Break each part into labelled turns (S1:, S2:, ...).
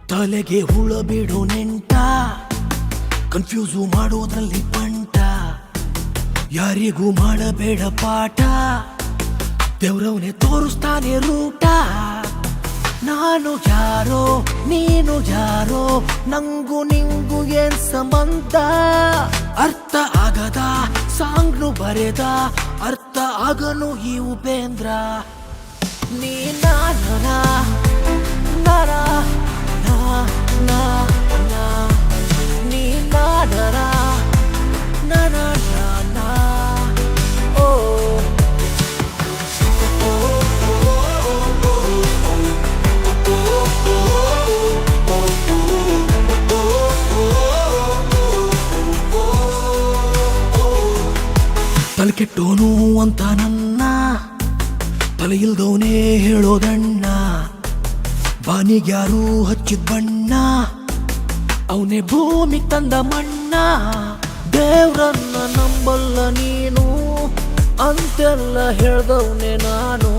S1: ತಲೆಗೆ ಹುಳ ಬಿಡೋ ನೆಂಟ, ಕನ್ಫ್ಯೂಸು ಮಾಡೋದ್ರಲ್ಲಿ ಪಂಟ, ಯಾರಿಗೂ ಮಾಡಬೇಡ ಪಾಠ, ದೇವ್ರವನೇ ತೋರಿಸ್ತಾನೆ ರೂಟ. ನಾನು ಯಾರೋ ನೀನು ಯಾರೋ, ನಂಗೂ ನಿಂಗೂ ಏನ್ ಸಂಬಂಧ, ಅರ್ಥ ಆಗದ ಸಾಂಗ್ನು ಬರೆದ, ಅರ್ಥ ಆಗನು ಈ ಉಪೇಂದ್ರ. ನೀ ನಾನನ ನರ ನಾ ನಾ ನೀ ನಾನರ ನನ ನಾ ಓ ತಲೆ ಕೆಟ್ಟೋನು ಅಂತ ನನ್ನ ತಲೆ ಇಲ್ದವನೇ ಹೇಳೋದಣ್ಣ, ಬಾನಿಗ್ಯಾರು ಹಚ್ಚಿದ ಬಣ್ಣ, ಅವನೇ ಭೂಮಿಗೆ ತಂದ ಮಣ್ಣ. ದೇವ್ರನ್ನ ನಂಬಲ್ಲ ನೀನು ಅಂತೆಲ್ಲ ಹೇಳ್ದವನೇ ನಾನು,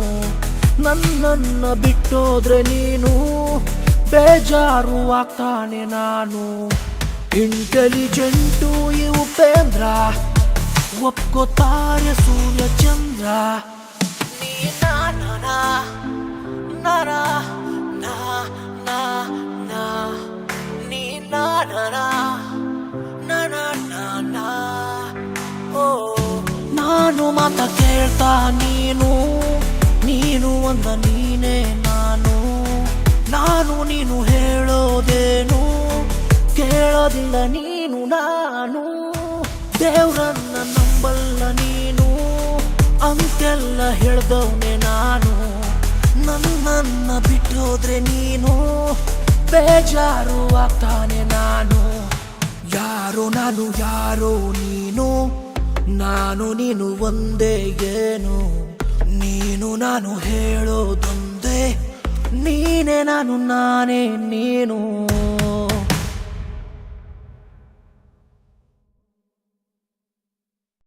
S1: ನನ್ನನ್ನ ಬಿಟ್ಟೋದ್ರೆ ನೀನು ಬೇಜಾರು ಆಗ್ತಾನೆ ನಾನು. ಇಂಟೆಲಿಜೆಂಟು ಈ ಉಪೇಂದ್ರ, ಒಪ್ಕೋತಾರೆ ಸೂರ್ಯ ಚಂದ್ರ. ನೀ ನಾನನ ನರ ನಾ ನಾ ನಾ ನೀ ನಾನನ ನನ ನಾ ಓ ನಾನು ಮಾತ ಕೇಳ್ತಾ ನೀನು, ನೀನು ಅಂದ ನೀನೇ ನಾನು, ನಾನು ನೀನು ಹೇಳೋದೇನು ಕೇಳೋದಿಲ್ಲ ನೀನು ನಾನು. ದೇವ್ರನ್ನ ನಂಬಲ್ಲ ನೀನು ಅಂತೆಲ್ಲ ಹೇಳ್ದವನೇ ನಾನು, ನನ್ನನ್ನ ಬಿಟ್ಟೋದ್ರೆ ನೀನು ಬೇಜಾರು ಆಗ್ತಾನೆ ನಾನು. ಯಾರೋ ನಾನು ಯಾರೋ ನೀನು, ನಾನು ನೀನು ಒಂದೇ ಏನು, ನೀನು ನಾನು ಹೇಳೋದೊಂದೇ, ನೀನೇ ನಾನು ನಾನೇ ನೀನು.